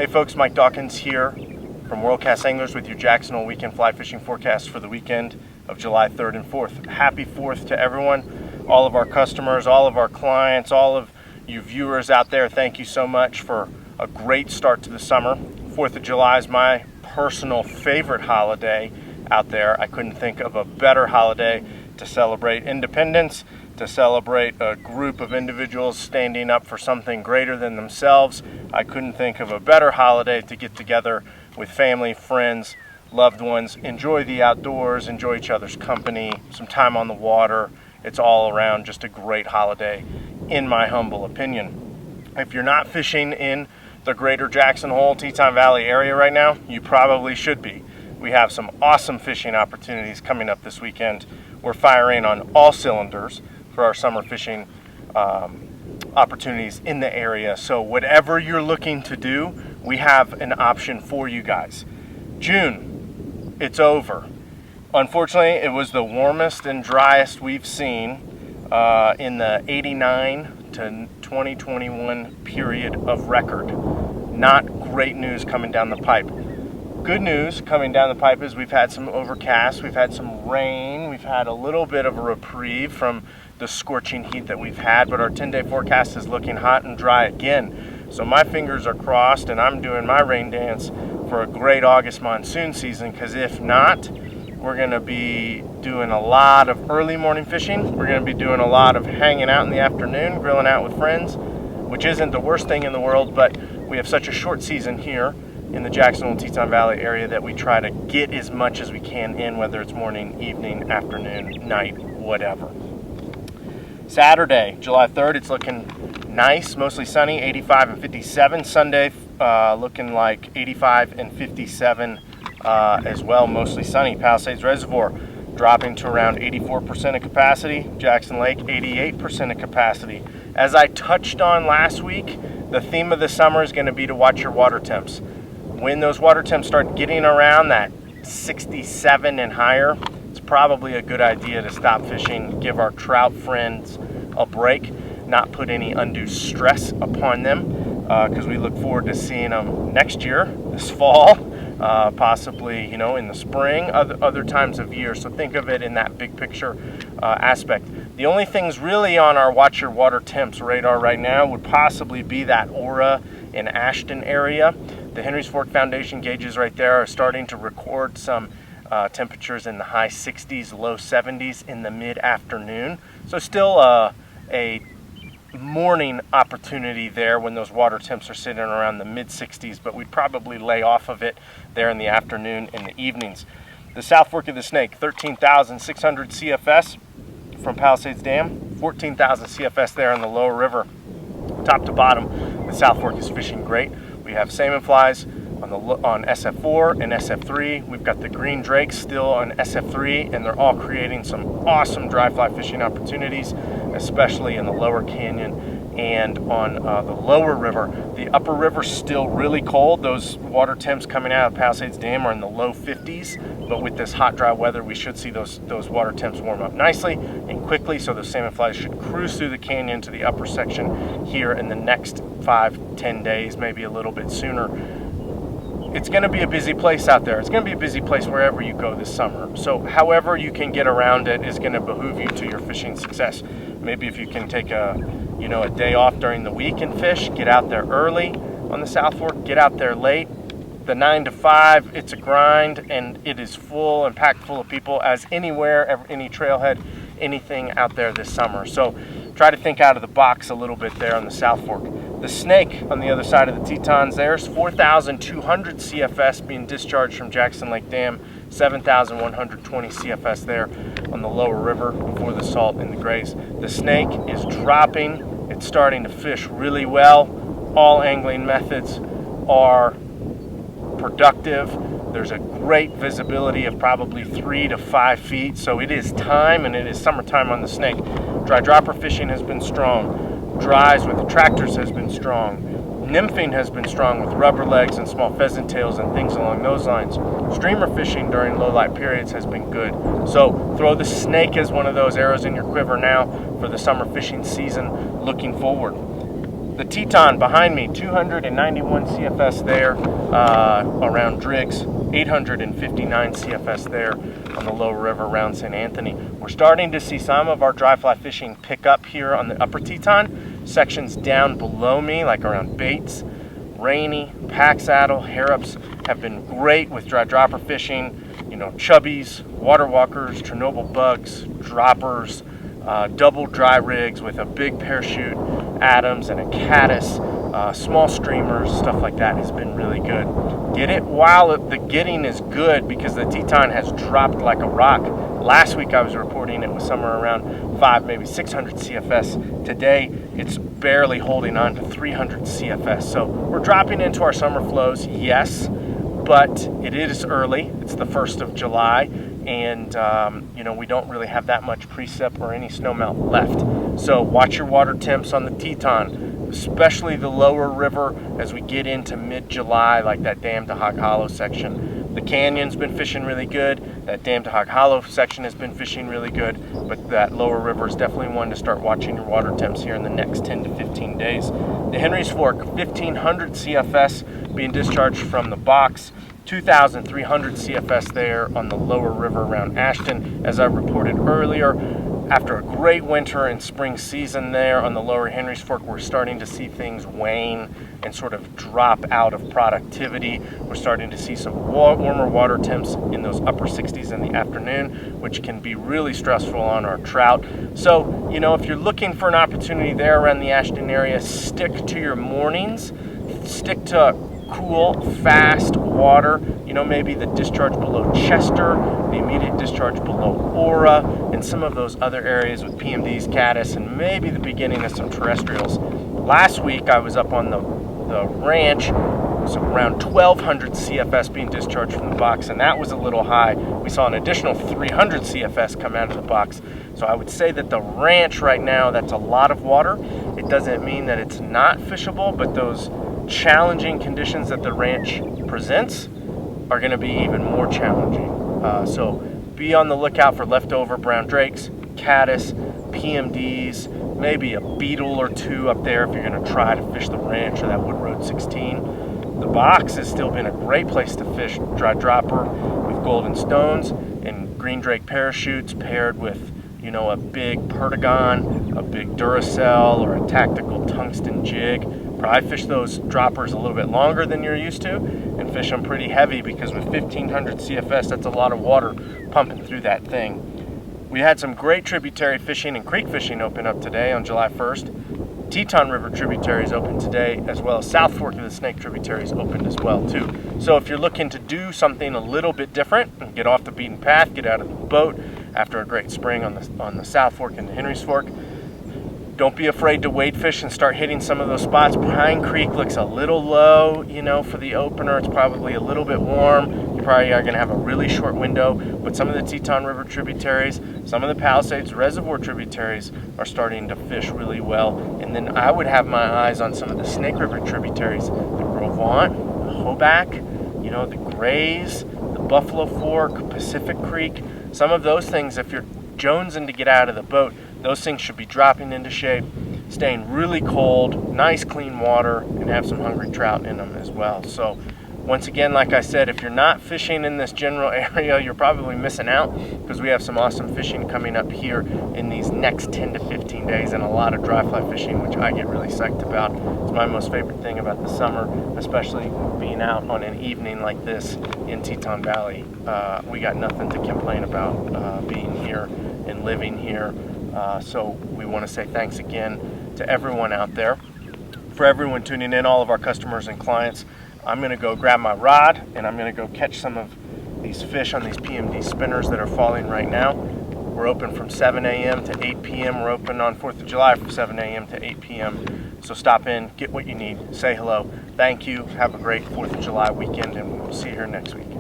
Hey folks, Mike Dawkins here from Worldcast Anglers with your Jackson Hole weekend fly fishing forecast for the weekend of July 3rd and 4th. Happy 4th to everyone, all of our customers, all of our clients, all of you viewers out there. Thank you so much for a great start to the summer. 4th of July is my personal favorite holiday out there. I couldn't think of a better holiday to celebrate independence, to celebrate a group of individuals standing up for something greater than themselves. I couldn't think of a better holiday to get together with family, friends, loved ones, enjoy the outdoors, enjoy each other's company, some time on the water. It's all around just a great holiday, in my humble opinion. If you're not fishing in the greater Jackson Hole, Teton Valley area right now, you probably should be. We have some awesome fishing opportunities coming up this weekend. We're firing on all cylinders for our summer fishing opportunities in the area. So whatever you're looking to do, we have an option for you guys. June, it's over. Unfortunately, it was the warmest and driest we've seen in the 89 to 2021 period of record. Not great news coming down the pipe. Good news coming down the pipe is we've had some overcast, we've had some rain, we've had a little bit of a reprieve from the scorching heat that we've had, but our 10-day forecast is looking hot and dry again. So my fingers are crossed and I'm doing my rain dance for a great August monsoon season, because if not, we're going to be doing a lot of early morning fishing. We're going to be doing a lot of hanging out in the afternoon, grilling out with friends, which isn't the worst thing in the world, but we have such a short season here in the Jackson Hole, Teton Valley area that we try to get as much as we can in, whether it's morning, evening, afternoon, night, whatever. Saturday, July 3rd, it's looking nice, mostly sunny, 85 and 57. Sunday, looking like 85 and 57 as well, mostly sunny. Palisades Reservoir dropping to around 84% of capacity. Jackson Lake, 88% of capacity. As I touched on last week, the theme of the summer is going to be to watch your water temps. When those water temps start getting around that 67 and higher, it's probably a good idea to stop fishing, give our trout friends a break, not put any undue stress upon them, because we look forward to seeing them next year, this fall, possibly, in the spring, other times of year. So think of it in that big picture aspect. The only things really on our watch your water temps radar right now would possibly be that Aura and Ashton area. The Henry's Fork Foundation gauges right there are starting to record some temperatures in the high 60s, low 70s in the mid-afternoon. So still a morning opportunity there when those water temps are sitting around the mid-60s, but we'd probably lay off of it there in the afternoon and the evenings. The South Fork of the Snake, 13,600 CFS from Palisades Dam, 14,000 CFS there in the lower river. Top to bottom, the South Fork is fishing great. We have SALMONFLIES on SF4 and SF3. We've got the green Driggs still on SF3, and they're all creating some awesome dry fly fishing opportunities, especially in the lower canyon and on the lower river. The upper river's still really cold. Those water temps coming out of Palisades Dam are in the low 50s, but with this hot, dry weather, we should see those water temps warm up nicely and quickly, so those SALMONFLIES should cruise through the canyon to the upper section here in the next 5-10 days, maybe a little bit sooner. It's going to be a busy place out there. It's going to be a busy place wherever you go this summer. So however you can get around it is going to behoove you to your fishing success. Maybe if you can take a day off during the week and fish, get out there early on the South Fork, get out there late. The 9 to 5, it's a grind, and it is full and packed full of people as anywhere, any trailhead, anything out there this summer. So try to think out of the box a little bit there on the South Fork. The Snake on the other side of the Tetons, there's 4,200 CFS being discharged from Jackson Lake Dam, 7,120 CFS there on the lower river before the Salt and the Grays. The Snake is dropping. It's starting to fish really well. All angling methods are productive. There's a great visibility of probably 3 to 5 feet, so it is time, and it is summertime on the Snake. Dry dropper fishing has been strong. Dries with attractors has been strong. Nymphing has been strong with rubber legs and small pheasant tails and things along those lines. Streamer fishing during low light periods has been good. So throw the Snake as one of those arrows in your quiver now for the summer fishing season looking forward. The Teton behind me, 291 CFS there around Driggs, 859 CFS there on the lower river around St. Anthony. We're starting to see some of our dry fly fishing pick up here on the upper Teton. Sections down below me, like around Bates, Rainy, Pack Saddle, Harrops, have been great with dry dropper fishing. You know, chubbies, water walkers, Chernobyl bugs, droppers, double dry rigs with a big parachute, Adams and a caddis, small streamers, stuff like that has been really good. Get it while the getting is good, because the Teton has dropped like a rock. Last week I was reporting it was somewhere around 500, maybe 600 CFS. Today it's barely holding on to 300 CFS. So we're dropping into our summer flows, yes, but it is early. It's the 1st of July, and you know, we don't really have that much precip or any snowmelt left. So watch your water temps on the Teton, especially the lower river as we get into mid-July, like that Dam to Hog Hollow section. The canyon's been fishing really good. That Dam to Hog Hollow section has been fishing really good, but that lower river is definitely one to start watching your water temps here in the next 10 to 15 days. The Henry's Fork, 1,500 CFS being discharged from the box. 2,300 CFS there on the lower river around Ashton. As I reported earlier, after a great winter and spring season there on the lower Henry's Fork, we're starting to see things wane and sort of drop out of productivity. We're starting to see some warmer water temps in those upper 60s in the afternoon, which can be really stressful on our trout. So, you know, if you're looking for an opportunity there around the Ashton area, stick to your mornings, stick to cool, fast water. You know, maybe the discharge below Chester, the immediate discharge below Aura, and some of those other areas with PMDs, caddis, and maybe the beginning of some terrestrials. Last week I was up on the ranch. It was around 1,200 CFS being discharged from the box, and that was a little high. We saw an additional 300 CFS come out of the box. So I would say that the ranch right now, that's a lot of water. It doesn't mean that it's not fishable, but those challenging conditions that the ranch presents are going to be even more challenging. So be on the lookout for leftover brown drakes, caddis, PMDs, maybe a beetle or two up there if you're going to try to fish the ranch or that Wood Road 16. The box has still been a great place to fish dry dropper with golden stones and green drake parachutes paired with, you know, a big Perdigon, a big Duracell, or a tactical tungsten jig. Probably fish those droppers a little bit longer than you're used to and fish them pretty heavy, because with 1,500 CFS, that's a lot of water pumping through that thing. We had some great tributary fishing and creek fishing open up today on July 1st. Teton River tributaries open today, as well as South Fork of the Snake tributaries opened as well too. So if you're looking to do something a little bit different and get off the beaten path, get out of the boat after a great spring on the South Fork and the Henry's Fork, don't be afraid to wade fish and start hitting some of those spots. Pine Creek looks a little low, you know, for the opener. It's probably a little bit warm. You probably are going to have a really short window, but some of the Teton River tributaries, some of the Palisades Reservoir tributaries are starting to fish really well. And then I would have my eyes on some of the Snake River tributaries, the Gros Ventre, the Hoback, you know, the Grays, the Buffalo Fork, Pacific Creek. Some of those things, if you're jonesing to get out of the boat, those things should be dropping into shape, staying really cold, nice clean water, and have some hungry trout in them as well. So once again, like I said, if you're not fishing in this general area, you're probably missing out, because we have some awesome fishing coming up here in these next 10 to 15 days, and a lot of dry fly fishing, which I get really psyched about. It's my most favorite thing about the summer, especially being out on an evening like this in Teton Valley. We got nothing to complain about being here and living here. So we want to say thanks again to everyone out there, for everyone tuning in, all of our customers and clients. I'm going to go grab my rod and I'm going to go catch some of these fish on these PMD spinners that are falling right now. We're open from 7 a.m. to 8 p.m. We're open on 4th of July from 7 a.m. to 8 p.m. So stop in, get what you need, say hello. Thank you. Have a great 4th of July weekend, and we'll see you here next week.